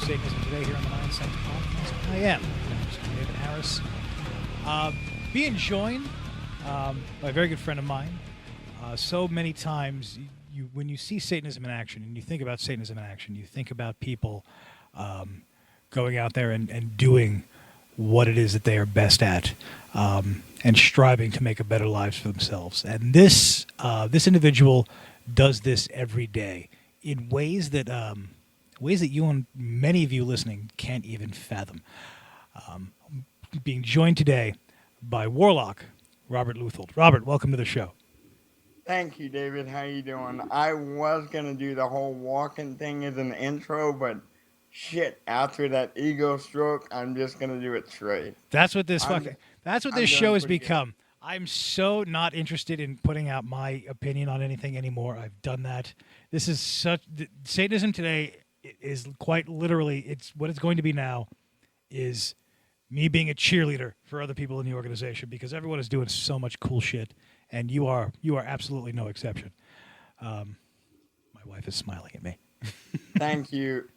Satanism Today here on the 9 Cent Podcast. I am Magister David Harris. Being joined by a very good friend of mine. So many times, when you see Satanism in action, and you think about Satanism in action, you think about people going out there and doing what it is that they are best at, and striving to make a better lives for themselves. And this individual does this every day in ways that you and many of you listening can't even fathom. Being joined today by Warlock Robert Luthold. Robert, welcome to the show. Thank you, David. How you doing? I was gonna do the whole walking thing as an intro, but shit, after that ego stroke, I'm just gonna do it straight. That's what this show has pretty become. Good. I'm so not interested in putting out my opinion on anything anymore. I've done that. This is Satanism Today is quite literally, it's what it's going to be now is me being a cheerleader for other people in the organization, because everyone is doing so much cool shit, and you are absolutely no exception. My wife is smiling at me. Thank you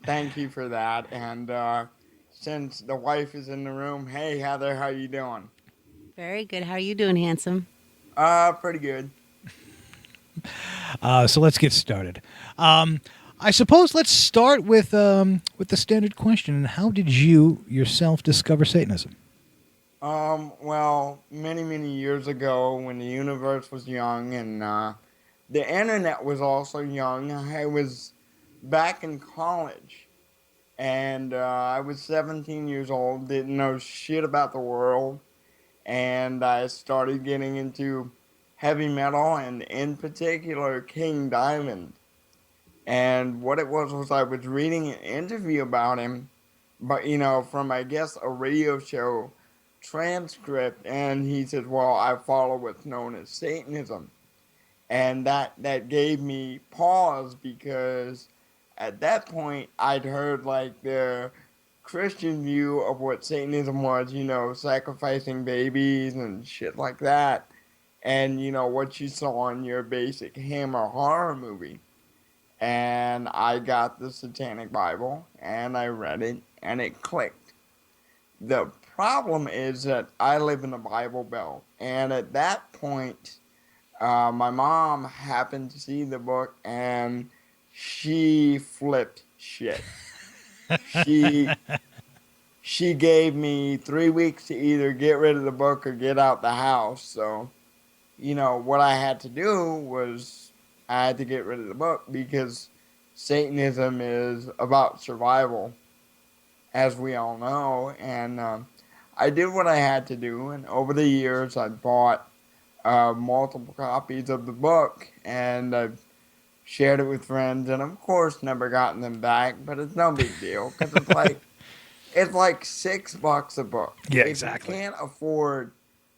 for that. And since the wife is in the room, hey Heather, how you doing? Very good. How are you doing, handsome? Pretty good. So let's get started. I suppose let's start with the standard question. How did you yourself discover Satanism? Well, many years ago, when the universe was young and the internet was also young, I was back in college, and I was 17 years old, didn't know shit about the world, and I started getting into heavy metal, and in particular, King Diamond. And what it was I was reading an interview about him, but from, I guess, a radio show transcript, and he said, well, I follow what's known as Satanism. And that gave me pause, because at that point I'd heard like the Christian view of what Satanism was, sacrificing babies and shit like that, and what you saw in your basic Hammer horror movie. And I got the Satanic Bible, and I read it, and it clicked. The problem is that I live in the Bible Belt, and at that point, my mom happened to see the book, and she flipped shit. She gave me 3 weeks to either get rid of the book or get out the house. So, what I had to do was I had to get rid of the book, because Satanism is about survival, as we all know. And I did what I had to do, and over the years I bought multiple copies of the book, and I've shared it with friends, and of course never gotten them back, but it's no big deal, because it's like $6 a book. Yeah, exactly. If you can't afford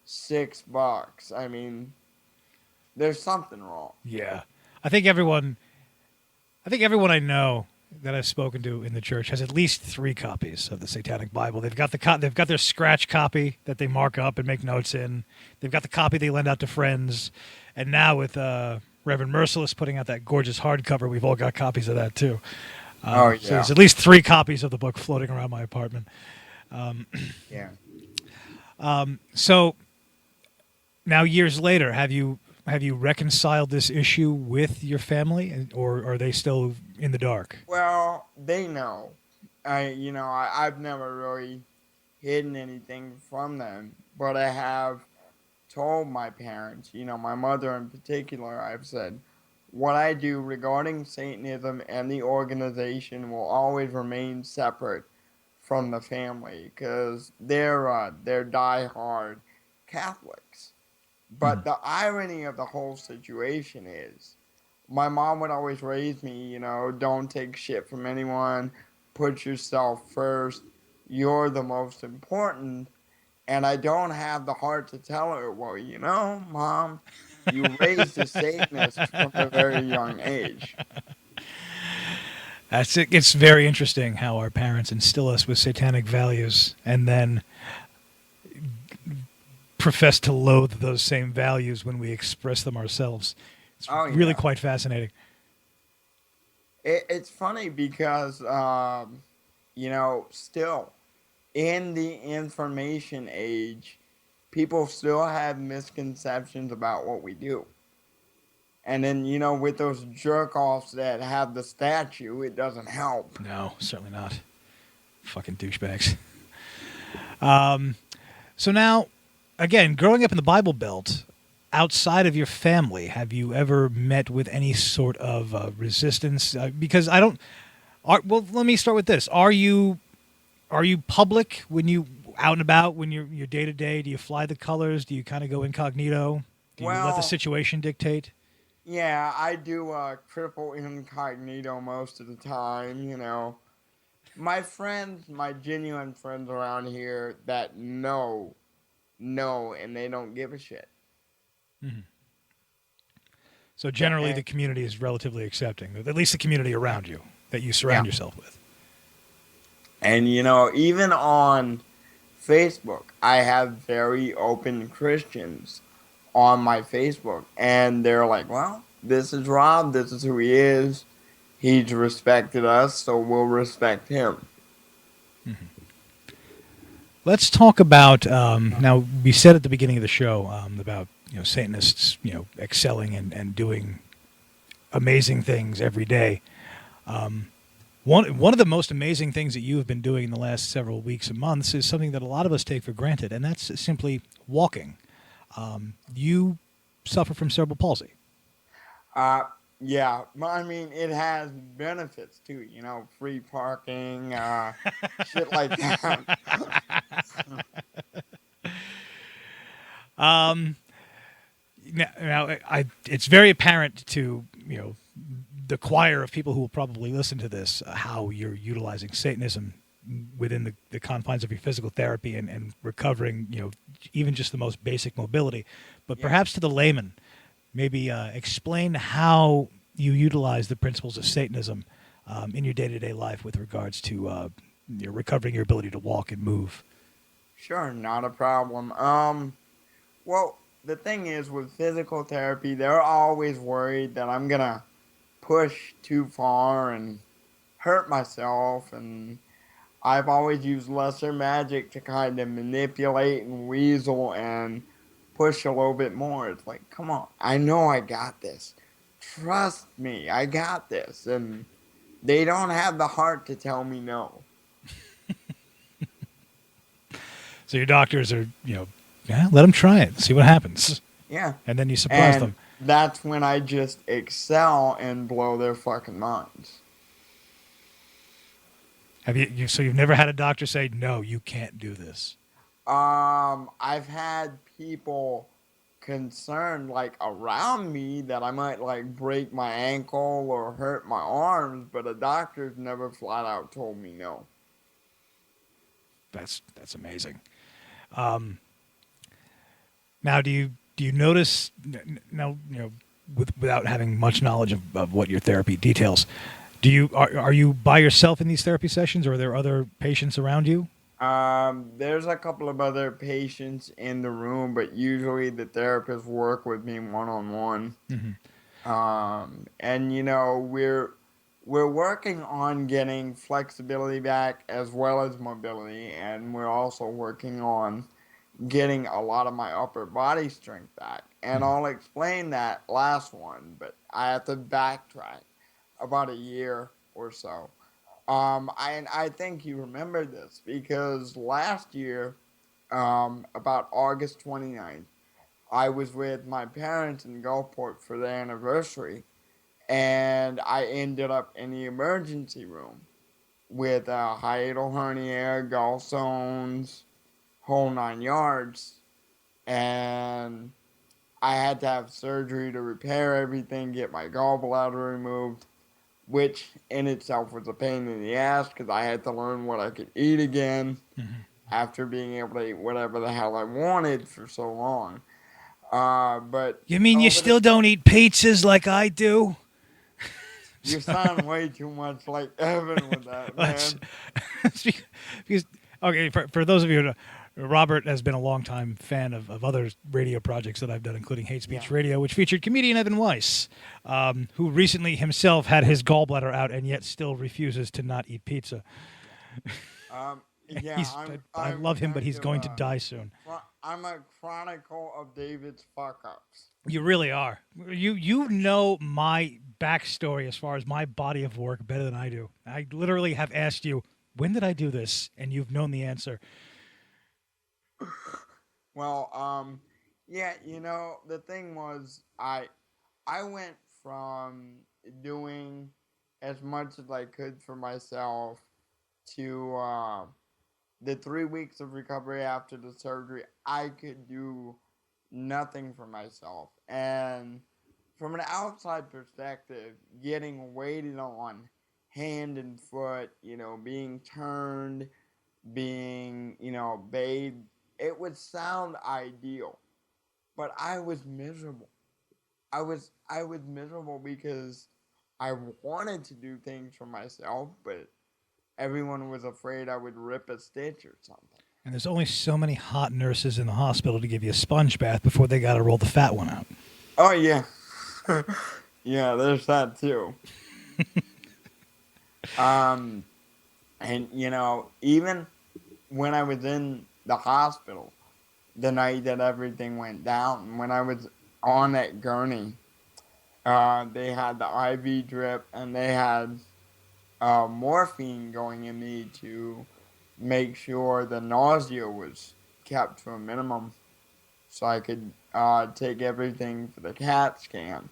$6, I mean, there's something wrong. Yeah. I think everyone I know that I've spoken to in the church has at least 3 copies of the Satanic Bible. They've got they've got their scratch copy that they mark up and make notes in. They've got the copy they lend out to friends, and now with Reverend Merciless putting out that gorgeous hardcover, we've all got copies of that too. Oh yeah. So there's at least 3 copies of the book floating around my apartment. Yeah. So now, years later, have you reconciled this issue with your family, or are they still in the dark? Well, they know. I've never really hidden anything from them, but I have told my parents, my mother in particular, I've said, what I do regarding Satanism and the organization will always remain separate from the family, because they're diehard Catholics. But the irony of the whole situation is, my mom would always raise me, don't take shit from anyone, put yourself first, you're the most important. And I don't have the heart to tell her, well, Mom, you raised a Satanist from a very young age. That's it. It's very interesting how our parents instill us with satanic values and then profess to loathe those same values when we express them ourselves. It's really quite fascinating. It's funny because still in the information age, people still have misconceptions about what we do. And then, with those jerk-offs that have the statue, it doesn't help. No, certainly not. Fucking douchebags. So now, again, growing up in the Bible Belt, outside of your family, have you ever met with any sort of resistance? Because I don't. Well, let me start with this. Are you public when you out and about, when you're day to day? Do you fly the colors? Do you kind of go incognito? Do you let the Well, situation dictate? yeah, I do triple incognito most of the time. My friends, my genuine friends around here that know, and they don't give a shit. Mm-hmm. So generally, And, the community is relatively accepting. At least the community around you that you surround yeah. yourself with. And, even on Facebook, I have very open Christians on my Facebook. And they're like, well, this is Rob. This is who he is. He's respected us, so we'll respect him. Mm-hmm. Let's talk about now. We said at the beginning of the show about Satanists excelling and doing amazing things every day. One of the most amazing things that you have been doing in the last several weeks and months is something that a lot of us take for granted, and that's simply walking. You suffer from cerebral palsy. Yeah, I mean, it has benefits too, free parking, shit like that. Now, it's very apparent to the choir of people who will probably listen to this how you're utilizing Satanism within the confines of your physical therapy and recovering even just the most basic mobility. But perhaps to the layman, maybe explain how you utilize the principles of Satanism in your day-to-day life with regards to recovering your ability to walk and move. Sure, not a problem. Well, the thing is with physical therapy, they're always worried that I'm gonna push too far and hurt myself, and I've always used lesser magic to kind of manipulate and weasel and push a little bit more. It's like, come on, I know I got this. Trust me, I got this. And they don't have the heart to tell me no. So your doctors are, let them try it, see what happens. Yeah. And then you surprise And them. that's when I just excel and blow their fucking minds. Have so you've never had a doctor say, no, you can't do this? I've had people concerned around me that I might break my ankle or hurt my arms, but a doctor's never flat out told me no. That's amazing. Now, do you notice now? Without having much knowledge of what your therapy details, are you by yourself in these therapy sessions, or are there other patients around you? There's a couple of other patients in the room, but usually the therapists work with me one-on-one. Mm-hmm. And we're working on getting flexibility back as well as mobility, and we're also working on getting a lot of my upper body strength back. And Mm-hmm. I'll explain that last one, but I have to backtrack about a year or so. I think you remember this because last year, about August 29th, I was with my parents in Gulfport for their anniversary, and I ended up in the emergency room with a hiatal hernia, gallstones, whole 9 yards, and I had to have surgery to repair everything, get my gallbladder removed, which in itself was a pain in the ass because I had to learn what I could eat again Mm-hmm. after being able to eat whatever the hell I wanted for so long. But You mean you over the still don't eat pizzas like I do? you sound way too much like Evan with that, man. Because okay, for those of you who don't, Robert has been a longtime fan of other radio projects that I've done, including Hate Speech Radio, which featured comedian Evan Weiss, who recently himself had his gallbladder out and yet still refuses to not eat pizza. Yeah, He's, I I'm love him, but kind he's of going to die soon. I'm a chronicle of David's fuck ups. You really are. You know my backstory as far as my body of work better than I do. I literally have asked you, when did I do this? And you've known the answer. Well, yeah, the thing was, I went from doing as much as I could for myself to the 3 weeks of recovery after the surgery. I could do nothing for myself, and from an outside perspective, getting waited on hand and foot, being turned, being, bathed, it would sound ideal, but I was miserable. I was miserable because I wanted to do things for myself, but everyone was afraid I would rip a stitch or something. And there's only so many hot nurses in the hospital to give you a sponge bath before they got to roll the fat one out. Oh yeah. Yeah, there's that too. Um and even when I was in the hospital the night that everything went down, when I was on that gurney, they had the IV drip and they had morphine going in me to make sure the nausea was kept to a minimum so I could take everything for the CAT scan.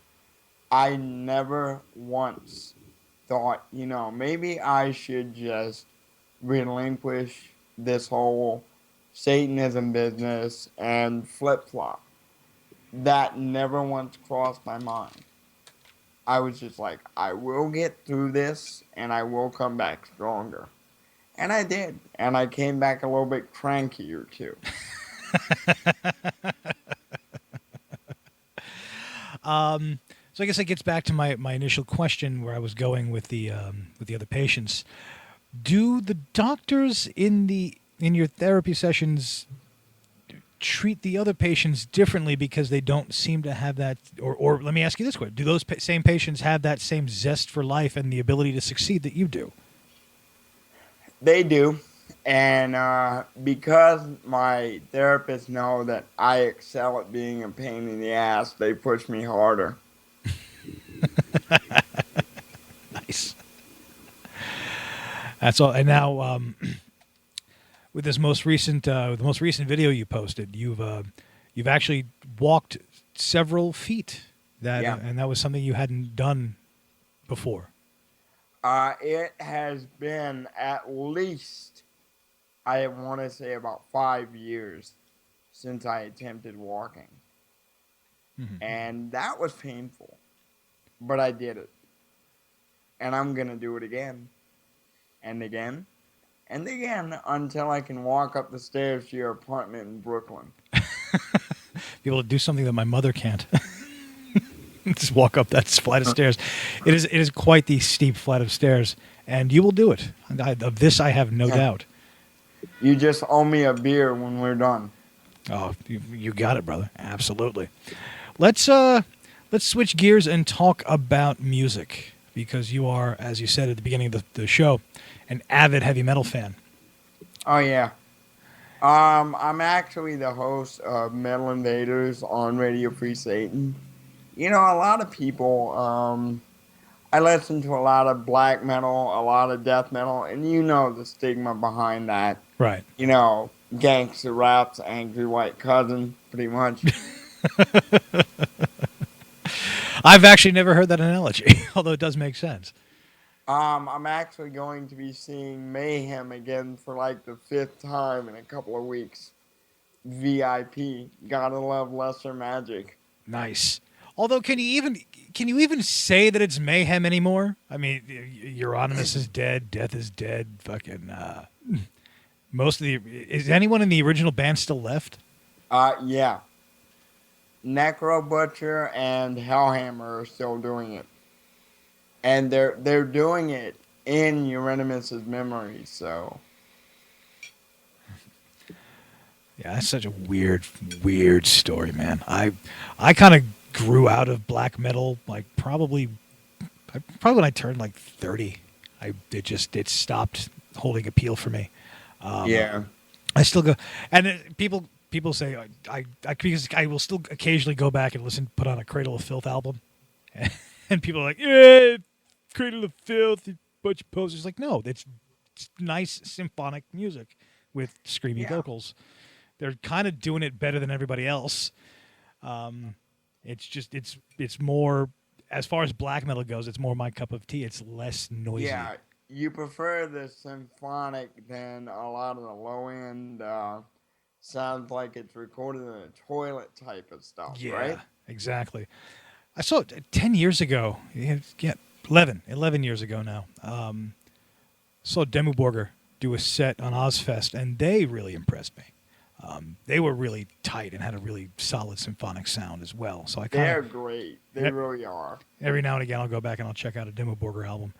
I never once thought, maybe I should just relinquish this whole Satanism business and flip flop. That never once crossed my mind. I was just like, I will get through this and I will come back stronger. And I did. And I came back a little bit crankier too. So I guess that gets back to my initial question where I was going with the other patients. Do the doctors in your therapy sessions treat the other patients differently because they don't seem to have that, or let me ask you this question: do those same patients have that same zest for life and the ability to succeed that you do? They do. And because my therapists know that I excel at being a pain in the ass, they push me harder. Nice. That's all. And now, with this the most recent video you posted, you've actually walked several feet. Yeah. And that was something you hadn't done before. It has been at least, I want to say, about 5 years since I attempted walking. Mm-hmm. And that was painful. But I did it. And I'm going to do it again. And again. And again until I can walk up the stairs to your apartment in Brooklyn. Be able to do something that my mother can't. Just walk up that flight of stairs. It is quite the steep flight of stairs, and you will do it. Of this, I have no doubt. You just owe me a beer when we're done. Oh, you got it, brother. Absolutely. Let's switch gears and talk about music, because you are, as you said at the beginning of the show, an avid heavy metal fan. Oh yeah. I'm actually the host of Metal Invaders on Radio Free Satan. A lot of people, I listen to a lot of black metal, a lot of death metal, and the stigma behind that. Right. Gangster rap's angry white cousin, pretty much. I've actually never heard that analogy, although it does make sense. I'm actually going to be seeing Mayhem again for like the 5th time in a couple of weeks. VIP. Gotta love Lesser Magic. Nice. Although, can you even say that it's Mayhem anymore? I mean, Euronymous is dead. Death is dead. Fucking is anyone in the original band still left? Yeah. Necro Butcher and Hellhammer are still doing it, and they're doing it in Euronymous' memory. So. Yeah, that's such a weird story, man. I kind of grew out of black metal probably when I turned like 30. It stopped holding appeal for me. Yeah. I still go, and people say because I will still occasionally go back and listen, put on a Cradle of Filth album, and people are like, yeah, Cradle of Filth, you bunch of posers. Like, no, it's nice symphonic music with screamy vocals. They're kind of doing it better than everybody else. It's just it's more, as far as black metal goes, it's more my cup of tea. It's less noisy. Yeah, you prefer the symphonic than a lot of the low end sounds like it's recorded in a toilet type of stuff, right? Exactly. I saw it 10 years ago. Yeah, 11 years ago now. Saw Demu Borgir do a set on Ozfest, and they really impressed me. They were really tight and had a really solid symphonic sound as well. So they're great. They really are. Every now and again, I'll go back and I'll check out a Demu Borgir album.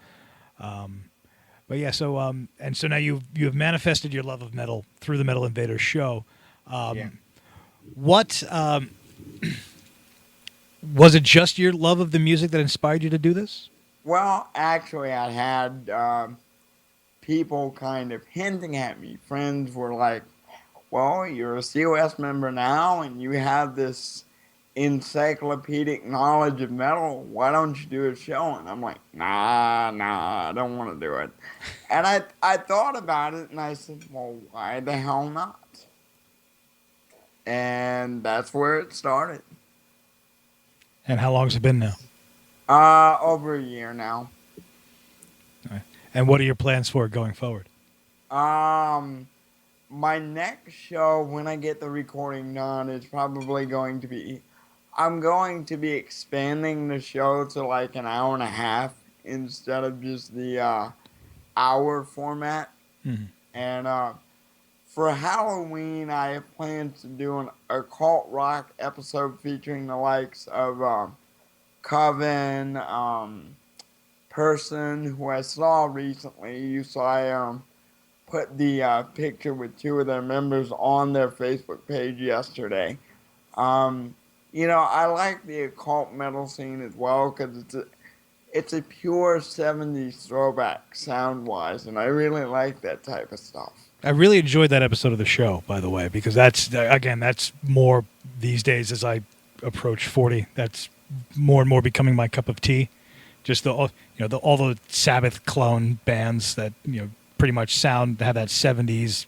But yeah, so and so now you have manifested your love of metal through the Metal Invaders show. What was it? Just your love of the music that inspired you to do this? Well, actually, I had people kind of hinting at me. Friends were like, "Well, you're a COS member now, and you have this encyclopedic knowledge of metal. Why don't you do a show?" And I'm like, nah, I don't want to do it. And I thought about it, and I said, well, why the hell not? And that's where it started. And how long has it been now? Over a year now. Right. And what are your plans for it going forward? My next show, when I get the recording done, is probably going to be, I'm going to be expanding the show to like an hour and a half instead of just the hour format. Mm-hmm. And for Halloween, I have plans to do an occult rock episode featuring the likes of Coven, Person, who I saw recently. So I put the picture with two of their members on their Facebook page yesterday. You know, I like the occult metal scene as well because it's a pure 70s throwback sound-wise, and I really like that type of stuff. I really enjoyed that episode of the show, by the way, because that's more these days as I approach 40. That's more and more becoming my cup of tea. Just all the Sabbath clone bands that pretty much have that 70s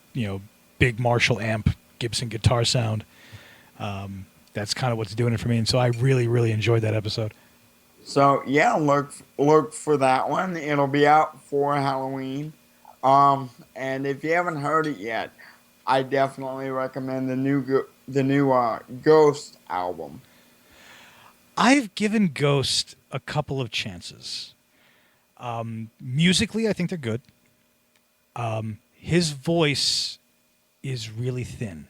big Marshall amp Gibson guitar sound. That's kind of what's doing it for me, and so I really, really enjoyed that episode. So yeah, look for that one. It'll be out for Halloween. And if you haven't heard it yet, I definitely recommend the new Ghost album. I've given Ghost a couple of chances. Musically, I think they're good. His voice is really thin.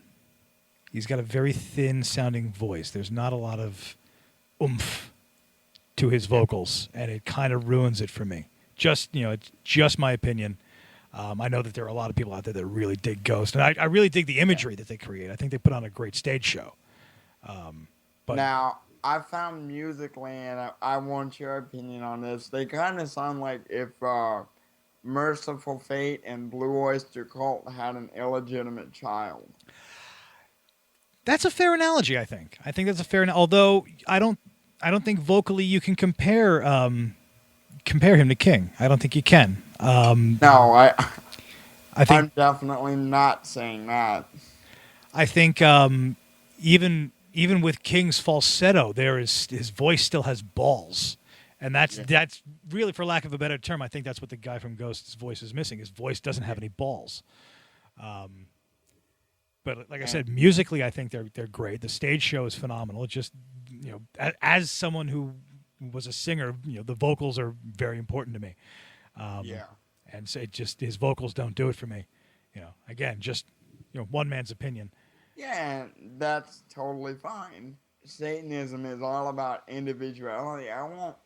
He's got a very thin sounding voice. There's not a lot of oomph to his vocals, and it kind of ruins it for me. It's just my opinion. I know that there are a lot of people out there that really dig Ghost, and I really dig the imagery that they create. I think they put on a great stage show. But now, I found musically, and I want your opinion on this, they kind of sound like if Merciful Fate and Blue Oyster Cult had an illegitimate child. That's a fair analogy, I think. I think that's a fair although I don't think vocally you can compare him to King. I don't think you can. No, I think I'm definitely not saying that. I think even with King's falsetto, his voice still has balls, and that's really, for lack of a better term, I think that's what the guy from Ghost's voice is missing. His voice doesn't have any balls. But like I said, musically, I think they're great. The stage show is phenomenal. It's just as someone who was a singer, the vocals are very important to me. And so his vocals don't do it for me. Again, just one man's opinion. Yeah, that's totally fine. Satanism is all about individuality. I won't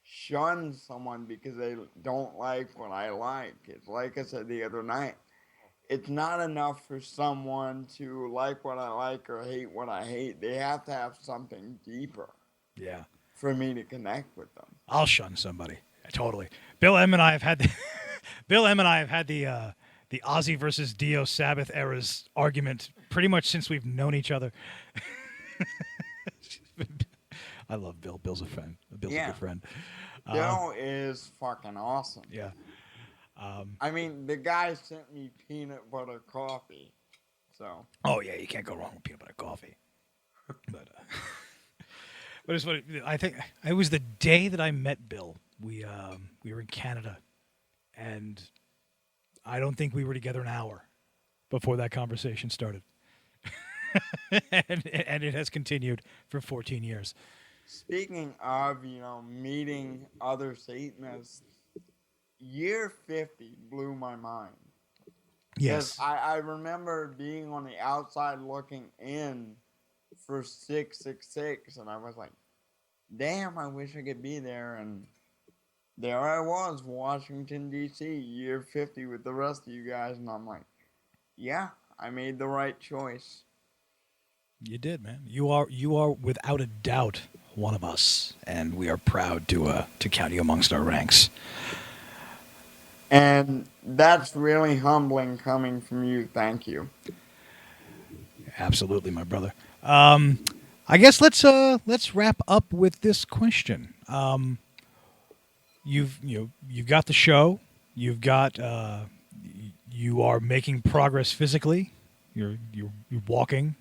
shun someone because they don't like what I like. It's like I said the other night. It's not enough for someone to like what I like or hate what I hate. They have to have something deeper. Yeah. For me to connect with them. I'll shun somebody. Totally. Bill M and I have had the the Ozzy versus Dio Sabbath era's argument pretty much since we've known each other. I love Bill. Bill's a friend. Bill's a good friend. Bill is fucking awesome. Yeah. I mean, the guy sent me peanut butter coffee. So. Oh yeah, you can't go wrong with peanut butter coffee. But it's what I think. It was the day that I met Bill. We were in Canada, and I don't think we were together an hour before that conversation started. and it has continued for 14 years. Speaking of, meeting other Satanists, year 50 blew my mind. Yes. I remember being on the outside looking in for 666, and I was like, damn, I wish I could be there. And there I was, Washington, D.C., year 50 with the rest of you guys, and I'm like, yeah, I made the right choice. You did, man. You are without a doubt one of us, and we are proud to count you amongst our ranks. And that's really humbling coming from you. Thank you. Absolutely, my brother. I guess let's wrap up with this question. You've got the show. You've got you are making progress physically. You're walking.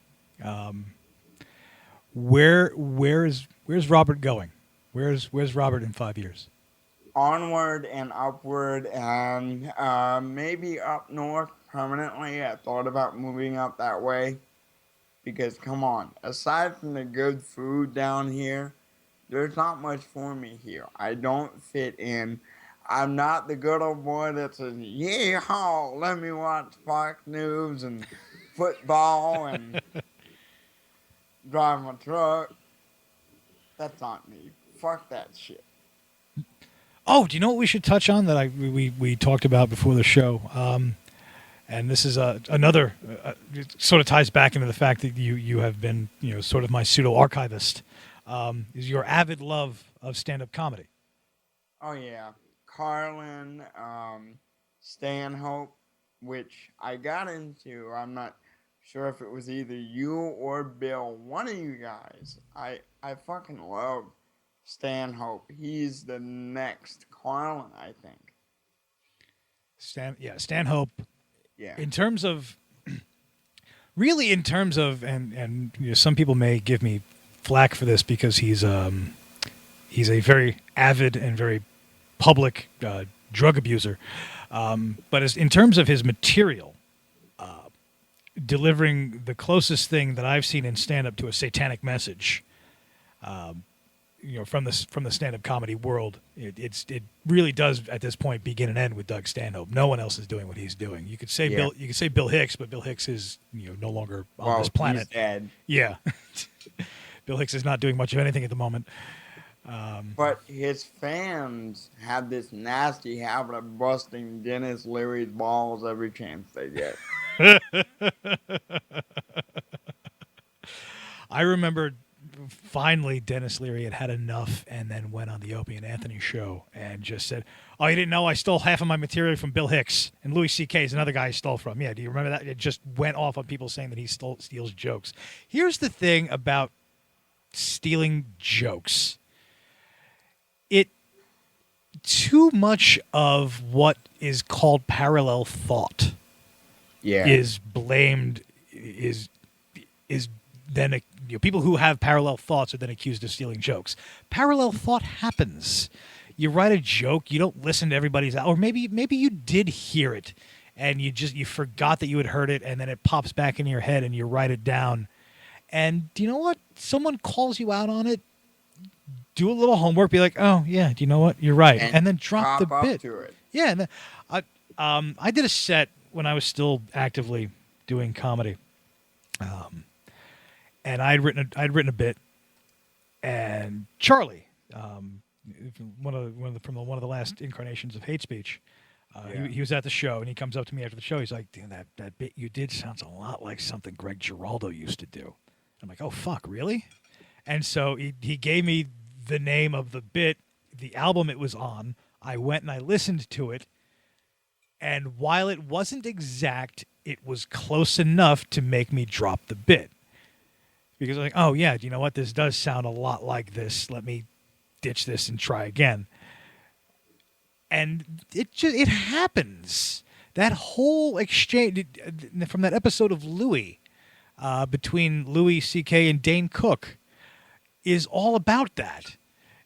Where's Robert going? Where's Robert in 5 years? Onward and upward, and maybe up north permanently. I thought about moving up that way because, come on, aside from the good food down here, there's not much for me here. I don't fit in. I'm not the good old boy that says, yeehaw, let me watch Fox News and football and drive my truck. That's not me. Fuck that shit. Oh, do you know what we should touch on that we talked about before the show? And this is another it sort of ties back into the fact that you have been sort of my pseudo archivist. Is your avid love of stand-up comedy? Oh yeah, Carlin, Stanhope, which I got into. I'm not sure if it was either you or Bill, one of you guys. I fucking love Stanhope. He's the next Carlin, I think. Stanhope. Yeah. In terms of, and some people may give me flack for this because he's a very avid and very public drug abuser. But in terms of his material, delivering the closest thing that I've seen in stand-up to a satanic message, from the stand-up comedy world, it really does at this point begin and end with Doug Stanhope. No one else is doing what he's doing. You could say Bill Hicks, but Bill Hicks is no longer on this planet. He's dead. Yeah, Bill Hicks is not doing much of anything at the moment. But his fans have this nasty habit of busting Dennis Leary's balls every chance they get. I remember finally Dennis Leary had enough and then went on the Opie and Anthony show and just said, oh, you didn't know I stole half of my material from Bill Hicks, and Louis C.K. is another guy I stole from. Yeah, do you remember that? It just went off on people saying that he steals jokes. Here's the thing about stealing jokes. Too much of what is called parallel thought is blamed, is then people who have parallel thoughts are then accused of stealing jokes. Parallel thought happens. You write a joke, you don't listen to everybody's, or maybe you did hear it and you forgot that you had heard it, and then it pops back in your head and you write it down. And do you know what? Someone calls you out on it. Do a little homework. Be like, oh yeah, do you know what? You're right, and then drop the bit. To it. Yeah, and then, I did a set when I was still actively doing comedy, and I'd written a bit, and Charlie, one of the last incarnations of hate speech, he was at the show, and he comes up to me after the show. He's like, "Dude, that bit you did sounds a lot like something Greg Giraldo used to do." I'm like, "Oh fuck, really?" And so he gave me the name of the bit, the album it was on. I went and I listened to it, And while it wasn't exact, it was close enough to make me drop the bit. Because I'm like, oh, yeah, you know what? This does sound a lot like this. Let me ditch this and try again. And it happens. That whole exchange from that episode of Louis between Louis C.K. and Dane Cook is all about that.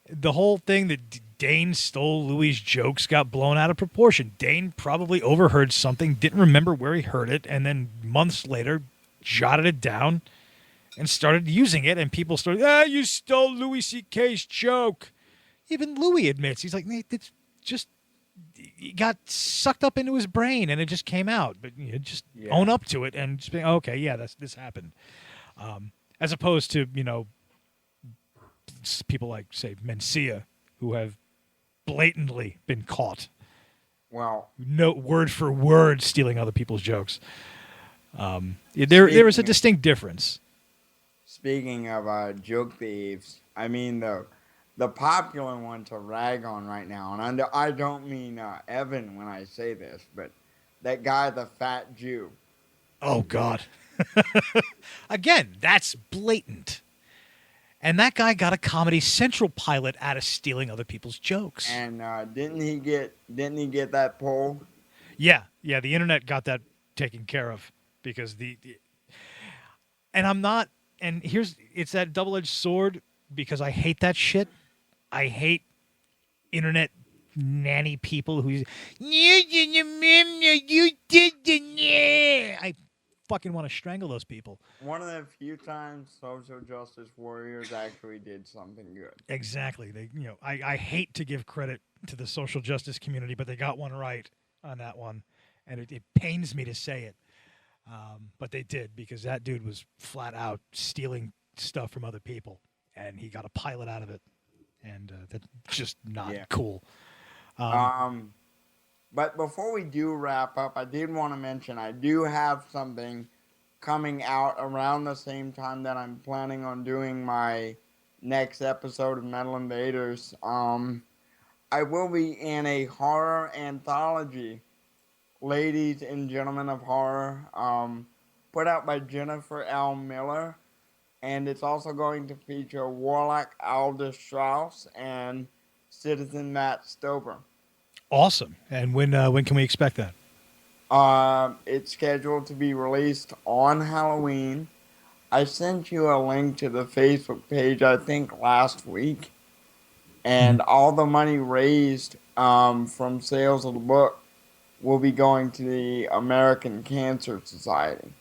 The whole thing that Dane stole Louis' jokes got blown out of proportion. Dane probably overheard something, didn't remember where he heard it, and then months later jotted it down and started using it, and people started, you stole Louis C.K.'s joke. Even Louis admits, he's like, it's just, it got sucked up into his brain, and it just came out. But just own up to it and just be, okay, yeah, this happened. As opposed to, people like, say, Mencia, who have blatantly been caught. Well, No word for word stealing other people's jokes. There is a distinct difference. Speaking of joke thieves, I mean the popular one to rag on right now, and I don't mean Evan when I say this, but that guy, the fat Jew. Oh, God. Again, that's blatant. And that guy got a Comedy Central pilot out of stealing other people's jokes. And didn't he get that poll? Yeah, the internet got that taken care of because and it's that double-edged sword because I hate that shit. I hate internet nanny people who I fucking want to strangle those people. One of the few times social justice warriors actually did something good. Exactly. I hate to give credit to the social justice community, but they got one right on that one, and it pains me to say it. But they did, because that dude was flat out stealing stuff from other people, and he got a pilot out of it, and that's just not cool. But before we do wrap up, I did want to mention I do have something coming out around the same time that I'm planning on doing my next episode of Metal Invaders. I will be in a horror anthology, Ladies and Gentlemen of Horror, put out by Jennifer L. Miller, and it's also going to feature Warlock Aldous Strauss and Citizen Matt Stover. Awesome. And when can we expect that? It's scheduled to be released on Halloween. I sent you a link to the Facebook page, I think, last week. And all the money raised from sales of the book will be going to the American Cancer Society.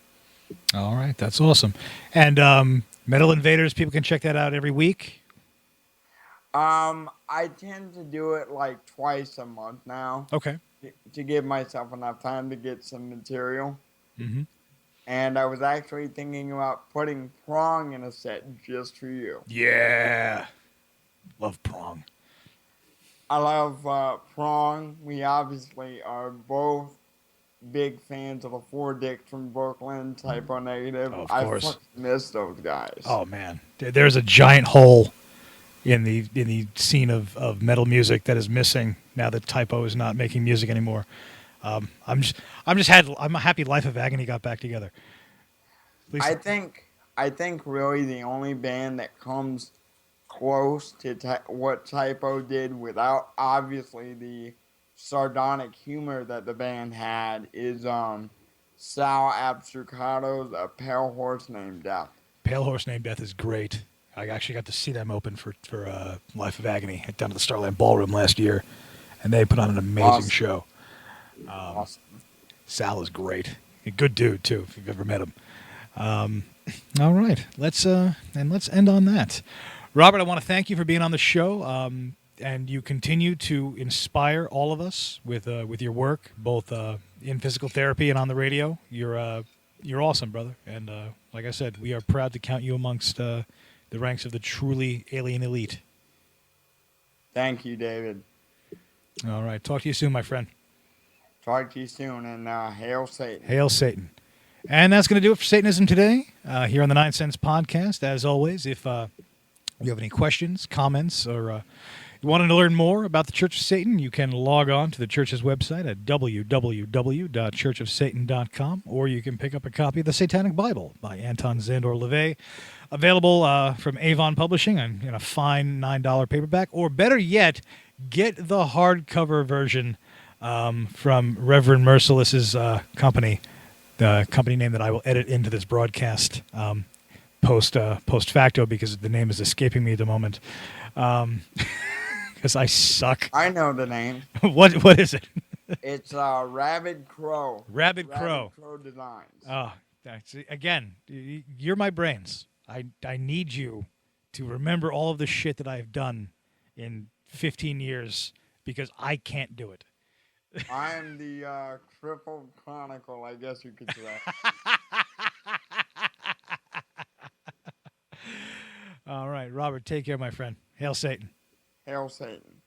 All right. That's awesome. And Metal Invaders, people can check that out every week? I tend to do it like twice a month now. Okay. To give myself enough time to get some material. Mm-hmm. And I was actually thinking about putting Prong in a set just for you. Yeah. Love Prong. I love Prong. We obviously are both big fans of the Four Dicks from Brooklyn, Typo Negative. Of course. I fucking miss those guys. Oh, man. There's a giant hole in the scene of metal music that is missing now that Typo is not making music anymore. I'm happy Life of Agony got back together. I think really the only band that comes close to what Typo did without obviously the sardonic humor that the band had is Sal Abstracato's A Pale Horse Named Death. Pale Horse Named Death is great. I actually got to see them open for Life of Agony down at the Starland Ballroom last year, and they put on an amazing show. Awesome. Sal is great. A good dude too, if you've ever met him. All right, let's end on that. Robert, I want to thank you for being on the show, and you continue to inspire all of us with your work, both in physical therapy and on the radio. You're awesome, brother, and like I said, we are proud to count you amongst the ranks of the truly alien elite. Thank you, David. All right, talk to you soon, my friend. Talk to you soon, and hail Satan. Hail Satan. And that's going to do it for Satanism Today here on the 9 Cents Podcast. As always, if you have any questions, comments, or You want to learn more about the Church of Satan? You can log on to the church's website at www.churchofsatan.com, or you can pick up a copy of the Satanic Bible by Anton Zandor LaVey, available from Avon Publishing in a fine $9 paperback, or better yet, get the hardcover version from Reverend Merciless's company, the company name that I will edit into this broadcast post facto because the name is escaping me at the moment. Because I suck. I know the name. What is it? It's Rabid Crow. Rabid Crow. Rabid Crow Designs. Oh, again, you're my brains. I need you to remember all of the shit that I've done in 15 years because I can't do it. I am the crippled chronicle, I guess you could say. All right, Robert, take care, my friend. Hail Satan. Hail Satan.